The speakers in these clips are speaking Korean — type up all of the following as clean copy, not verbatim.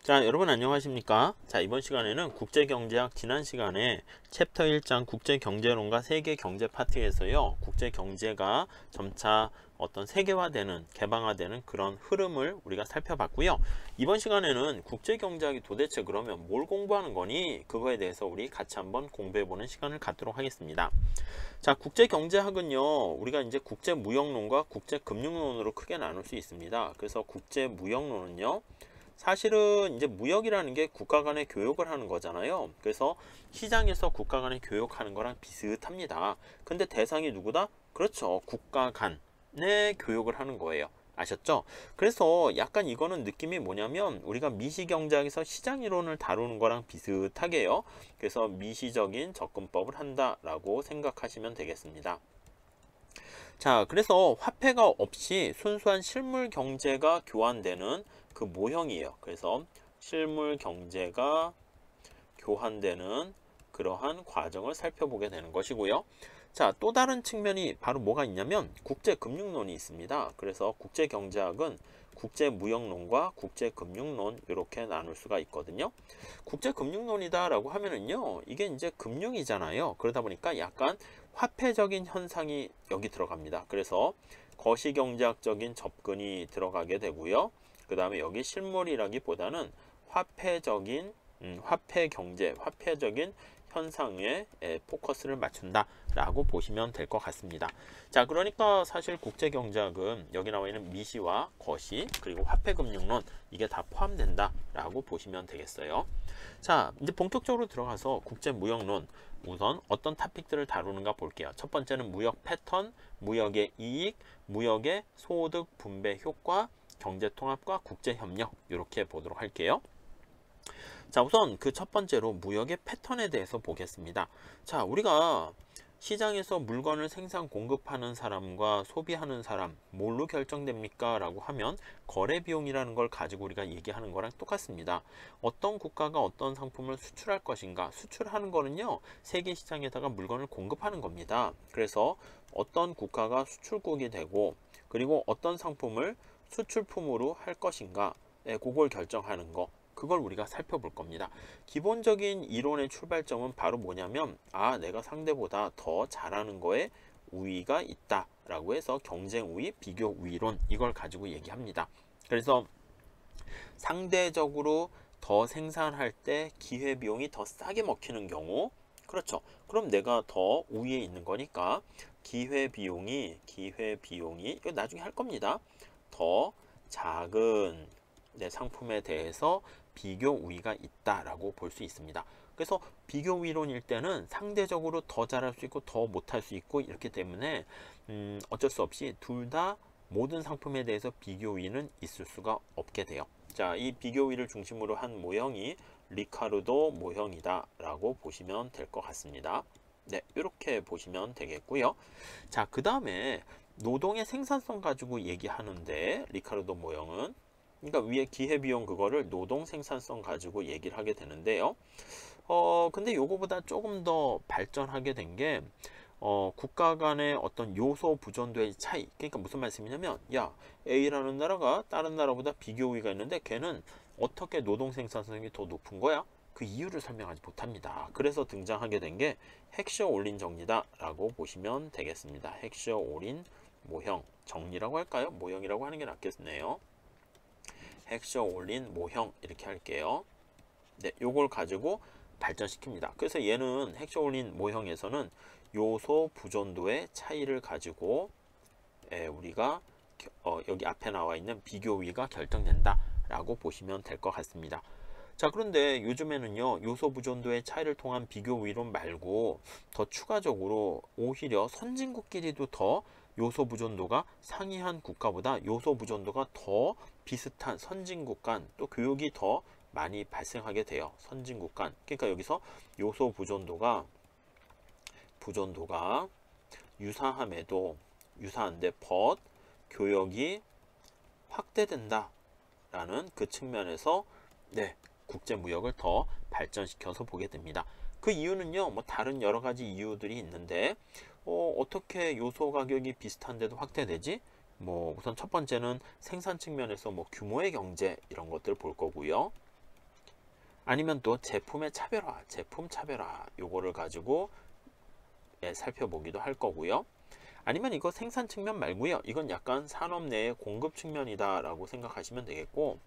자, 여러분 안녕하십니까? 자, 이번 시간에는 국제경제학 지난 시간에 챕터 1장 국제경제론과 세계경제 파트에서요. 국제경제가 점차 어떤 세계화되는, 개방화되는 그런 흐름을 우리가 살펴봤고요. 이번 시간에는 국제경제학이 도대체 그러면 뭘 공부하는 거니? 그거에 대해서 우리 같이 한번 공부해보는 시간을 갖도록 하겠습니다. 자, 국제경제학은요. 우리가 이제 국제무역론과 국제금융론으로 크게 나눌 수 있습니다. 그래서 국제무역론은요. 사실은 이제 무역이라는 게 국가 간의 교역을 하는 거잖아요. 그래서 시장에서 국가 간의 교역하는 거랑 비슷합니다. 근데 대상이 누구다? 그렇죠. 국가 간의 교역을 하는 거예요. 아셨죠? 그래서 약간 이거는 느낌이 뭐냐면 우리가 미시경제학에서 시장이론을 다루는 거랑 비슷하게요. 그래서 미시적인 접근법을 한다라고 생각하시면 되겠습니다. 자, 그래서 화폐가 없이 순수한 실물 경제가 교환되는 그 모형이에요. 그래서 실물 경제가 교환되는 그러한 과정을 살펴보게 되는 것이고요. 자, 또 다른 측면이 바로 뭐가 있냐면 국제금융론이 있습니다. 그래서 국제경제학은 국제무역론과 국제금융론 이렇게 나눌 수가 있거든요. 국제금융론이다 라고 하면은요, 이게 이제 금융이잖아요. 그러다 보니까 약간 화폐적인 현상이 여기 들어갑니다. 그래서 거시경제학적인 접근이 들어가게 되고요. 그 다음에 여기 실물이라기보다는 화폐적인 화폐 경제, 화폐적인 현상에 포커스를 맞춘다 라고 보시면 될 것 같습니다. 자, 그러니까 사실 국제경제학은 여기 나와 있는 미시와 거시 그리고 화폐금융론 이게 다 포함된다 라고 보시면 되겠어요. 자, 이제 본격적으로 들어가서 국제무역론 우선 어떤 토픽들을 다루는가 볼게요. 첫 번째는 무역 패턴, 무역의 이익, 무역의 소득 분배 효과, 경제통합과 국제협력 이렇게 보도록 할게요. 자, 우선 그 첫 번째로 무역의 패턴에 대해서 보겠습니다. 자, 우리가 시장에서 물건을 생산 공급하는 사람과 소비하는 사람 뭘로 결정됩니까? 라고 하면 거래 비용이라는 걸 가지고 우리가 얘기하는 거랑 똑같습니다. 어떤 국가가 어떤 상품을 수출할 것인가, 수출하는 거는요 세계 시장에다가 물건을 공급하는 겁니다. 그래서 어떤 국가가 수출국이 되고 그리고 어떤 상품을 수출품으로 할 것인가 그걸 결정하는 거, 그걸 우리가 살펴볼 겁니다. 기본적인 이론의 출발점은 바로 뭐냐면 내가 상대보다 더 잘하는 거에 우위가 있다 라고 해서 경쟁 우위, 비교 우위론 이걸 가지고 얘기합니다. 그래서 상대적으로 더 생산할 때 기회비용이 더 싸게 먹히는 경우, 그렇죠. 그럼 내가 더 우위에 있는 거니까 기회비용이 이거 나중에 할 겁니다. 더 작은 내 상품에 대해서 비교 우위가 있다라고 볼 수 있습니다. 그래서 비교 우위론일 때는 상대적으로 더 잘할 수 있고 더 못할 수 있고 이렇기 때문에 어쩔 수 없이 둘 다 모든 상품에 대해서 비교 우위는 있을 수가 없게 돼요. 자, 이 비교 우위를 중심으로 한 모형이 리카르도 모형이다 라고 보시면 될 것 같습니다. 네, 이렇게 보시면 되겠고요. 자, 그 다음에 노동의 생산성 가지고 얘기하는데 리카르도 모형은 그러니까 위에 기회비용 그거를 노동 생산성 가지고 얘기를 하게 되는데요. 근데 요거보다 조금 더 발전하게 된 게 국가 간의 어떤 요소 부존도의 차이. 그러니까 무슨 말씀이냐면 야, A라는 나라가 다른 나라보다 비교 우위가 있는데 걔는 어떻게 노동 생산성이 더 높은 거야? 그 이유를 설명하지 못합니다. 그래서 등장하게 된 게 헥셔 올린 정리다 라고 보시면 되겠습니다. 헥셔 올린 모형, 정리라고 할까요? 모형이라고 하는 게 낫겠네요. 헥셔 올린 모형 이렇게 할게요. 네, 요걸 가지고 발전시킵니다. 그래서 얘는 헥셔 올린 모형에서는 요소 부존도의 차이를 가지고 우리가 여기 앞에 나와 있는 비교 우위가 결정된다 라고 보시면 될 것 같습니다. 자, 그런데 요즘에는요 요소 부존도의 차이를 통한 비교 우위론 말고 더 추가적으로 오히려 선진국끼리도 더 요소 부존도가 상이한 국가보다 요소 부존도가 더 비슷한 선진국 간 또 교육이 더 많이 발생하게 돼요. 선진국 간. 그러니까 여기서 요소 부존도가 유사함에도 유사한데 교역이 확대된다 라는 그 측면에서 네, 국제무역을 더 발전시켜서 보게 됩니다. 그 이유는요 뭐 다른 여러 가지 이유들이 있는데 어떻게 요소 가격이 비슷한데도 확대되지? 뭐 우선 첫 번째는 생산 측면에서 뭐 규모의 경제 이런 것들 볼 거고요. 아니면 또 제품의 차별화, 제품 차별화 요거를 가지고 살펴보기도 할 거고요. 아니면 이거 생산 측면 말고요. 이건 약간 산업 내의 공급 측면이다 라고 생각하시면 되겠고,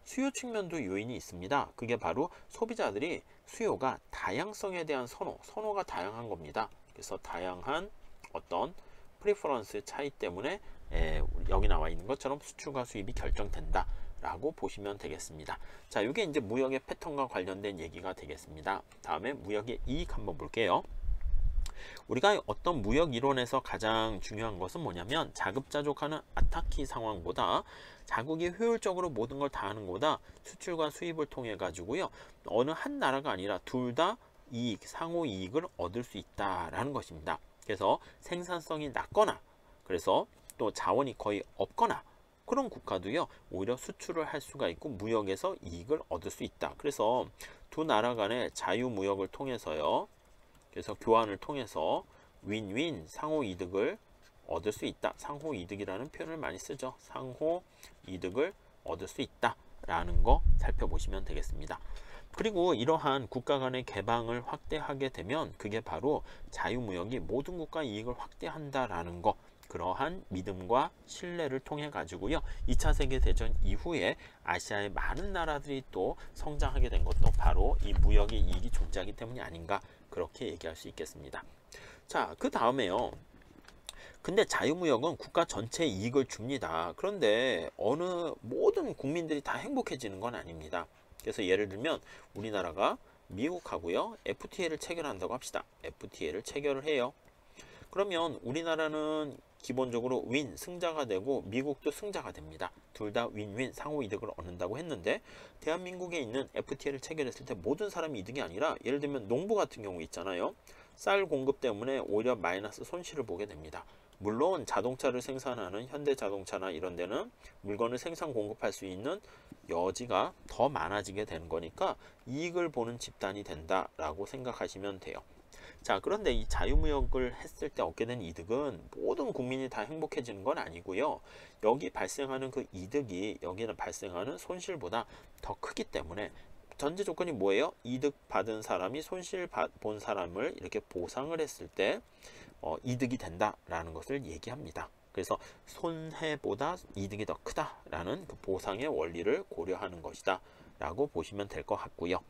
수요 측면도 요인이 있습니다. 그게 바로 소비자들이 수요가 다양성에 대한 선호가 다양한 겁니다. 그래서 다양한 어떤 프리퍼런스 차이 때문에 여기 나와 있는 것처럼 수출과 수입이 결정된다 라고 보시면 되겠습니다. 자, 이게 이제 무역의 패턴과 관련된 얘기가 되겠습니다. 다음에 무역의 이익 한번 볼게요. 우리가 어떤 무역 이론에서 가장 중요한 것은 뭐냐면, 자급자족하는 아타키 상황보다 자국이 효율적으로 모든 걸 다 하는 것보다 수출과 수입을 통해 가지고요, 어느 한 나라가 아니라 둘 다 이익, 상호 이익을 얻을 수 있다라는 것입니다. 그래서 생산성이 낮거나, 그래서 또 자원이 거의 없거나 그런 국가도요, 오히려 수출을 할 수가 있고 무역에서 이익을 얻을 수 있다. 그래서 두 나라 간의 자유무역을 통해서요, 그래서 교환을 통해서 윈윈 상호 이득을 얻을 수 있다. 상호 이득이라는 표현을 많이 쓰죠. 상호 이득을 얻을 수 있다 라는 거 살펴보시면 되겠습니다. 그리고 이러한 국가 간의 개방을 확대하게 되면 그게 바로 자유무역이 모든 국가 이익을 확대한다라는 거, 그러한 믿음과 신뢰를 통해 가지고요, 2차 세계대전 이후에 아시아의 많은 나라들이 또 성장하게 된 것도 바로 이 무역의 이익이 존재하기 때문이 아닌가, 그렇게 얘기할 수 있겠습니다. 자, 그 다음에요. 근데 자유무역은 국가 전체의 이익을 줍니다. 그런데 모든 국민들이 다 행복해지는 건 아닙니다. 그래서 예를 들면 우리나라가 미국하고요, FTA를 체결한다고 합시다. FTA를 체결을 해요. 그러면 우리나라는 기본적으로 승자가 되고 미국도 승자가 됩니다. 둘 다 윈윈 상호 이득을 얻는다고 했는데, 대한민국에 있는 FTA를 체결했을 때 모든 사람이 이득이 아니라, 예를 들면 농부 같은 경우 있잖아요. 쌀 공급 때문에 오히려 마이너스 손실을 보게 됩니다. 물론 자동차를 생산하는 현대자동차나 이런 데는 물건을 생산 공급할 수 있는 여지가 더 많아지게 되는 거니까 이익을 보는 집단이 된다라고 생각하시면 돼요. 자, 그런데 이 자유무역을 했을 때 얻게 된 이득은 모든 국민이 다 행복해지는 건 아니고요. 여기 발생하는 그 이득이 여기는 발생하는 손실보다 더 크기 때문에 전제 조건이 뭐예요? 이득 받은 사람이 손실 본 사람을 이렇게 보상을 했을 때 이득이 된다라는 것을 얘기합니다. 그래서 손해보다 이득이 더 크다라는 그 보상의 원리를 고려하는 것이다 라고 보시면 될 것 같고요.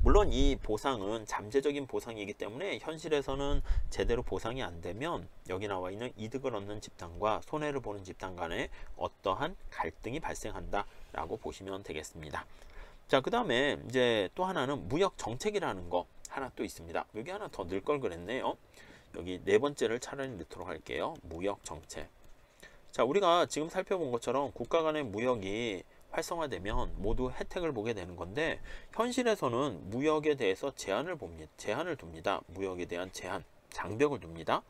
물론 이 보상은 잠재적인 보상이기 때문에 현실에서는 제대로 보상이 안 되면 여기 나와 있는 이득을 얻는 집단과 손해를 보는 집단 간에 어떠한 갈등이 발생한다 라고 보시면 되겠습니다. 자, 그 다음에 이제 또 하나는 무역 정책이라는 거 하나 또 있습니다. 여기 하나 더 넣을 걸 그랬네요. 여기 네 번째를 차라리 넣도록 할게요. 무역 정책. 자, 우리가 지금 살펴본 것처럼 국가 간의 무역이 활성화되면 모두 혜택을 보게 되는 건데, 현실에서는 무역에 대해서 제한을 둡니다. 무역에 대한 제한, 장벽을 둡니다.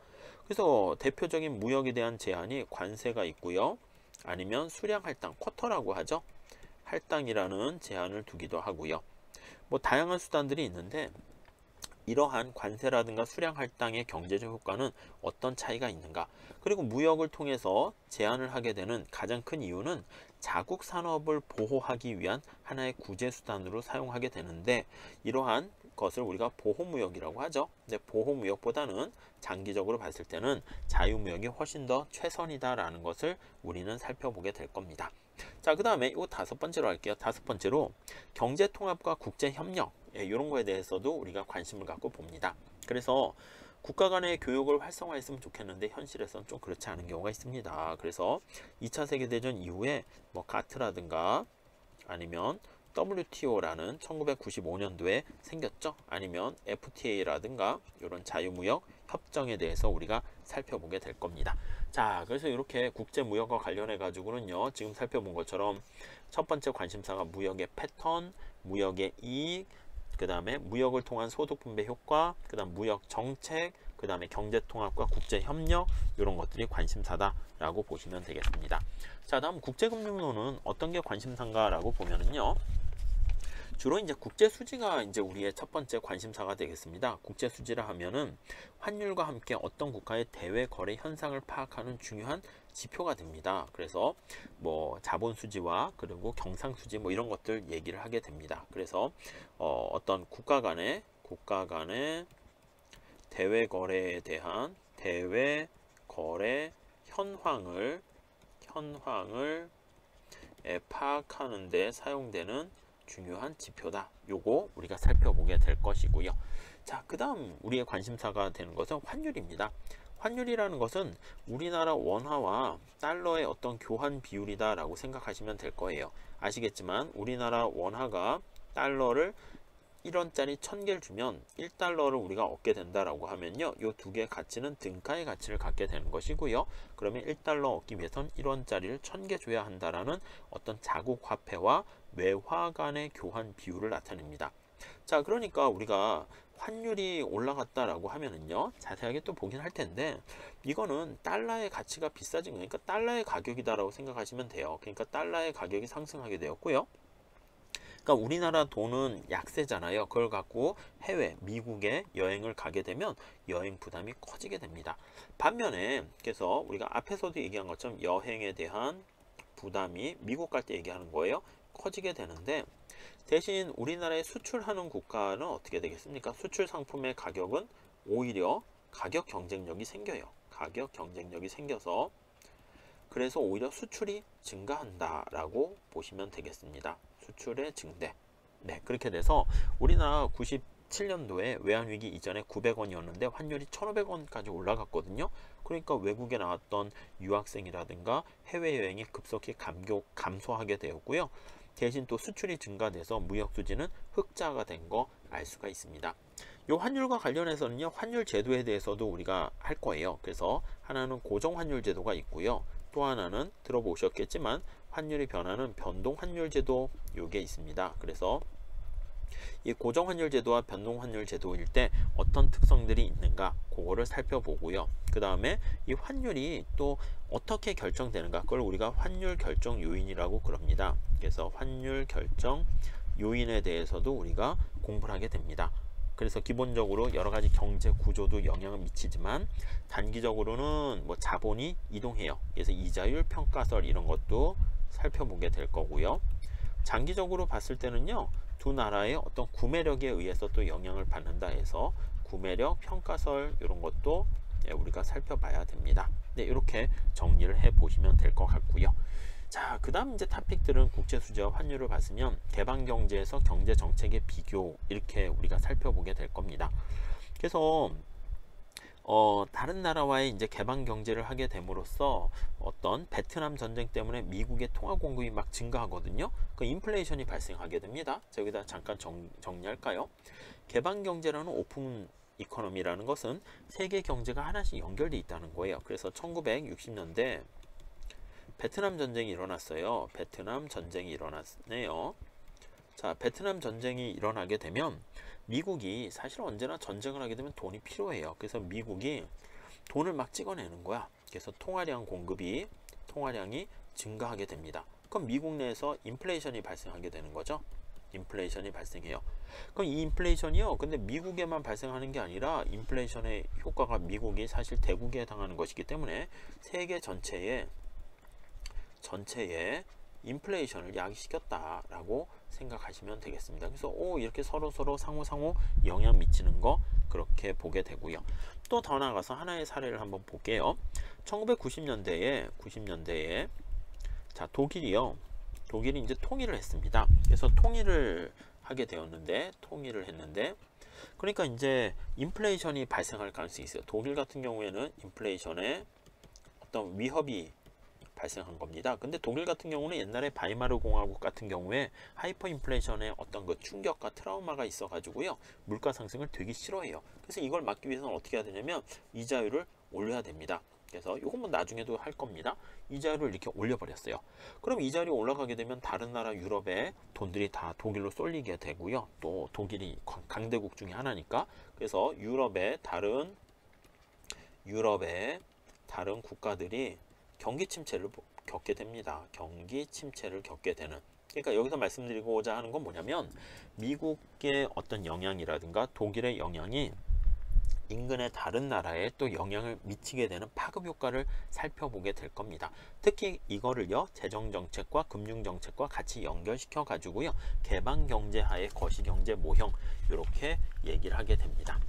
그래서 대표적인 무역에 대한 제한이 관세가 있고요. 아니면 수량 할당, 쿼터라고 하죠. 할당이라는 제한을 두기도 하고요. 뭐 다양한 수단들이 있는데, 이러한 관세라든가 수량 할당의 경제적 효과는 어떤 차이가 있는가? 그리고 무역을 통해서 제한을 하게 되는 가장 큰 이유는 자국 산업을 보호하기 위한 하나의 구제 수단으로 사용하게 되는데, 이러한 것을 우리가 보호무역이라고 하죠. 근데 보호무역보다는 장기적으로 봤을 때는 자유무역이 훨씬 더 최선이다라는 것을 우리는 살펴보게 될 겁니다. 자, 그 다음에 이거 다섯 번째로 할게요. 다섯 번째로 경제통합과 국제협력, 이런 거에 대해서도 우리가 관심을 갖고 봅니다. 그래서 국가 간의 교육을 활성화했으면 좋겠는데 현실에서는 좀 그렇지 않은 경우가 있습니다. 그래서 2차 세계대전 이후에 뭐 가트라든가 아니면 WTO라는 1995년도에 생겼죠. 아니면 FTA라든가 이런 자유무역 협정에 대해서 우리가 살펴보게 될 겁니다. 자, 그래서 이렇게 국제무역과 관련해 가지고는요, 지금 살펴본 것처럼 첫 번째 관심사가 무역의 패턴, 무역의 이익, 그 다음에 무역을 통한 소득분배 효과, 그 다음 무역 정책, 그 다음에 경제통합과 국제협력, 이런 것들이 관심사다라고 보시면 되겠습니다. 자, 다음 국제금융론은 어떤 게 관심사인가라고 보면은요, 주로 이제 국제수지가 이제 우리의 첫 번째 관심사가 되겠습니다. 국제수지라 하면은 환율과 함께 어떤 국가의 대외 거래 현상을 파악하는 중요한 지표가 됩니다. 그래서 뭐 자본 수지와 그리고 경상 수지 뭐 이런 것들 얘기를 하게 됩니다. 그래서 어떤 국가 간의 대외 거래에 대한 대외 거래 현황을 파악하는 데 사용되는 중요한 지표다. 요거 우리가 살펴보게 될 것이고요. 자, 그 다음 우리의 관심사가 되는 것은 환율입니다. 환율이라는 것은 우리나라 원화와 달러의 어떤 교환 비율이다 라고 생각하시면 될 거예요. 아시겠지만 우리나라 원화가 달러를 1원짜리 1000개를 주면 1달러를 우리가 얻게 된다라고 하면요, 이 두 개의 가치는 등가의 가치를 갖게 되는 것이고요. 그러면 1달러 얻기 위해선 1원짜리를 1000개 줘야 한다라는 어떤 자국 화폐와 외화 간의 교환 비율을 나타냅니다. 자, 그러니까 우리가 환율이 올라갔다라고 하면은요, 자세하게 또 보긴 할 텐데, 이거는 달러의 가치가 비싸진 거니까 달러의 가격이다라고 생각하시면 돼요. 그러니까 달러의 가격이 상승하게 되었고요. 그러니까 우리나라 돈은 약세잖아요. 그걸 갖고 해외, 미국에 여행을 가게 되면 여행 부담이 커지게 됩니다. 반면에 그래서 우리가 앞에서도 얘기한 것처럼 여행에 대한 부담이 미국 갈 때 얘기하는 거예요. 커지게 되는데, 대신 우리나라에 수출하는 국가는 어떻게 되겠습니까? 수출 상품의 가격은 오히려 가격 경쟁력이 생겨요. 가격 경쟁력이 생겨서 그래서 오히려 수출이 증가한다라고 보시면 되겠습니다. 수출의 증대. 네, 그렇게 돼서 우리나라 97년도에 외환위기 이전에 900원이었는데 환율이 1,500원까지 올라갔거든요. 그러니까 외국에 나왔던 유학생이라든가 해외여행이 급속히 감소하게 되었고요. 대신 또 수출이 증가돼서 무역수지는 흑자가 된 거 알 수가 있습니다. 이 환율과 관련해서는요, 환율 제도에 대해서도 우리가 할 거예요. 그래서 하나는 고정환율 제도가 있고요. 또 하나는 들어보셨겠지만 환율이 변하는 변동환율 제도, 요게 있습니다. 그래서 이 고정환율 제도와 변동환율 제도일 때 어떤 특성들이 있는가, 그거를 살펴보고요. 그 다음에 이 환율이 또 어떻게 결정되는가, 그걸 우리가 환율 결정 요인이라고 그럽니다. 그래서 환율 결정 요인에 대해서도 우리가 공부를 하게 됩니다. 그래서 기본적으로 여러 가지 경제 구조도 영향을 미치지만 단기적으로는 뭐 자본이 이동해요. 그래서 이자율, 평가설 이런 것도 살펴보게 될 거고요. 장기적으로 봤을 때는요, 두 나라의 어떤 구매력에 의해서 또 영향을 받는다 해서 구매력, 평가설 이런 것도 우리가 살펴봐야 됩니다. 네, 이렇게 정리를 해 보시면 될 것 같고요. 자, 그 다음 이제 토픽들은 국제수지와 환율을 봤으면 개방경제에서 경제정책의 비교, 이렇게 우리가 살펴보게 될 겁니다. 그래서 다른 나라와의 이제 개방 경제를 하게 됨으로써 어떤 베트남 전쟁 때문에 미국의 통화 공급이 막 증가하거든요. 그 인플레이션이 발생하게 됩니다. 자, 여기다 잠깐 정리할까요? 개방 경제라는 오픈 이코노미라는 것은 세계 경제가 하나씩 연결되어 있다는 거예요. 그래서 1960년대 베트남 전쟁이 일어났어요. 베트남 전쟁이 일어났네요. 자, 베트남 전쟁이 일어나게 되면 미국이 사실 언제나 전쟁을 하게 되면 돈이 필요해요. 그래서 미국이 돈을 막 찍어내는 거야. 그래서 통화량이 증가하게 됩니다. 그럼 미국 내에서 인플레이션이 발생하게 되는 거죠. 인플레이션이 발생해요. 그럼 이 인플레이션이요, 근데 미국에만 발생하는 게 아니라 인플레이션의 효과가 미국이 사실 대국에 해당하는 것이기 때문에 세계 전체에 인플레이션을 야기시켰다라고 생각하시면 되겠습니다. 그래서 이렇게 서로 상호 영향 미치는 거 그렇게 보게 되고요. 또 더 나아가서 하나의 사례를 한번 볼게요. 1990년대에 자, 독일이 이제 통일을 했습니다. 그래서 통일을 했는데 그러니까 이제 인플레이션이 발생할 가능성이 있어요. 독일 같은 경우에는 인플레이션에 어떤 위협이 발생한 겁니다. 근데 독일 같은 경우는 옛날에 바이마르 공화국 같은 경우에 하이퍼 인플레이션의 어떤 그 충격과 트라우마가 있어 가지고요, 물가 상승을 되게 싫어해요. 그래서 이걸 막기 위해서는 어떻게 해야 되냐면 이자율을 올려야 됩니다. 그래서 이건 뭐 나중에도 할 겁니다. 이자율을 이렇게 올려버렸어요. 그럼 이자율이 올라가게 되면 다른 나라 유럽의 돈들이 다 독일로 쏠리게 되고요. 또 독일이 강대국 중에 하나니까. 그래서 유럽의 다른 국가들이 경기 침체를 겪게 됩니다. 경기 침체를 겪게 되는. 그러니까 여기서 말씀드리고자 하는 건 뭐냐면 미국의 어떤 영향이라든가 독일의 영향이 인근의 다른 나라에 또 영향을 미치게 되는 파급 효과를 살펴보게 될 겁니다. 특히 이거를요, 재정정책과 금융정책과 같이 연결시켜 가지고요, 개방경제하의 거시경제 모형, 이렇게 얘기를 하게 됩니다.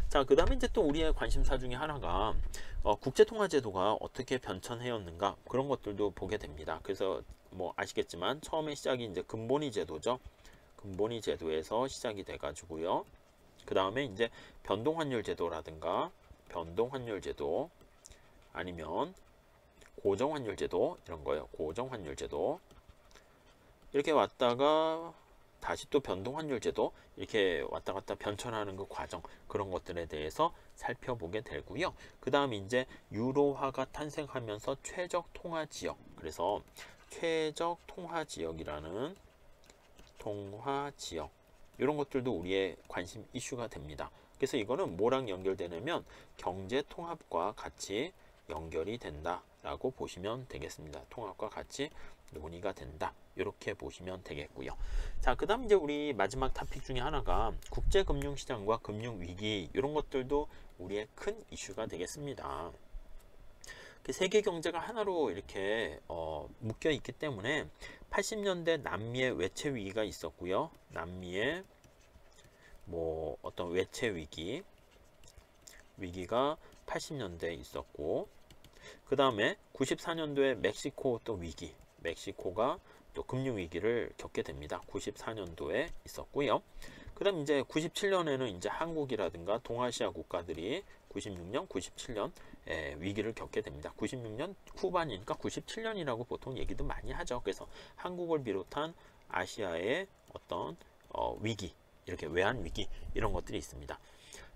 자, 그 다음에 이제 또 우리의 관심사 중에 하나가 국제통화제도가 어떻게 변천해왔는가, 그런 것들도 보게 됩니다. 그래서 뭐 아시겠지만 처음에 시작이 이제 금본위 제도죠. 금본위 제도에서 시작이 돼 가지고요, 그 다음에 이제 변동환율 제도라든가 변동환율 제도, 아니면 고정환율 제도, 이런 거예요. 고정환율 제도, 이렇게 왔다가 다시 또 변동환율 제도, 이렇게 왔다 갔다 변천하는 그 과정, 그런 것들에 대해서 살펴보게 되고요. 그 다음에 이제 유로화가 탄생하면서 최적 통화 지역, 그래서 최적 통화 지역이라는 통화 지역, 이런 것들도 우리의 관심 이슈가 됩니다. 그래서 이거는 뭐랑 연결되냐면 경제 통합과 같이 연결이 된다 라고 보시면 되겠습니다. 통합과 같이 논의가 된다, 이렇게 보시면 되겠고요. 자, 그 다음 이제 우리 마지막 토픽 중에 하나가 국제금융시장과 금융위기, 이런 것들도 우리의 큰 이슈가 되겠습니다. 세계 경제가 하나로 이렇게 묶여 있기 때문에 80년대 남미의 외채 위기가 있었고요. 남미의 뭐 어떤 외채 위기가 80년대에 있었고, 그 다음에 94년도에 멕시코 또 위기, 멕시코가 또 금융 위기를 겪게 됩니다. 94년도에 있었고요. 그 다음 이제 97년에는 이제 한국이라든가 동아시아 국가들이 96년, 97년 위기를 겪게 됩니다. 96년 후반이니까 97년이라고 보통 얘기도 많이 하죠. 그래서 한국을 비롯한 아시아의 어떤 위기, 이렇게 외환 위기, 이런 것들이 있습니다.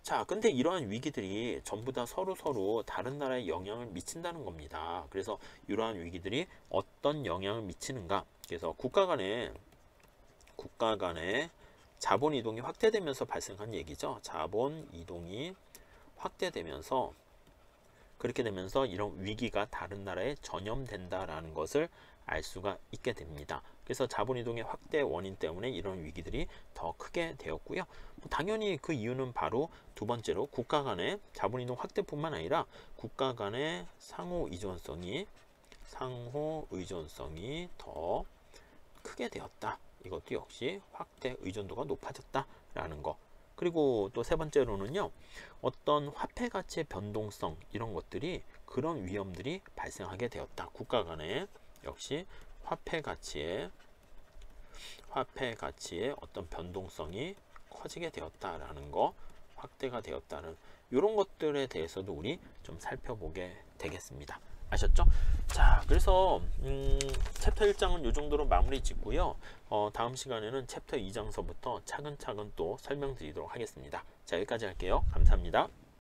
자, 근데 이러한 위기들이 전부 다 서로 다른 나라에 영향을 미친다는 겁니다. 그래서 이러한 위기들이 어떤 영향을 미치는가? 그래서 국가 간의 자본 이동이 확대되면서 발생한 얘기죠. 자본 이동이 확대되면서, 그렇게 되면서 이런 위기가 다른 나라에 전염된다라는 것을 알 수가 있게 됩니다. 그래서 자본이동의 확대 원인 때문에 이런 위기들이 더 크게 되었고요. 당연히 그 이유는 바로 두 번째로 국가 간의 자본이동 확대뿐만 아니라 국가 간의 상호 의존성이 더 크게 되었다. 이것도 역시 확대 의존도가 높아졌다라는 거. 그리고 또 세 번째로는요, 어떤 화폐 가치의 변동성, 이런 것들이, 그런 위험들이 발생하게 되었다. 국가 간에 역시 화폐 가치의 어떤 변동성이 커지게 되었다라는 거, 확대가 되었다는, 이런 것들에 대해서도 우리 좀 살펴보게 되겠습니다. 아셨죠? 자, 그래서 챕터 1장은 이 정도로 마무리 짓고요. 다음 시간에는 챕터 2장서부터 차근차근 또 설명드리도록 하겠습니다. 자, 여기까지 할게요. 감사합니다.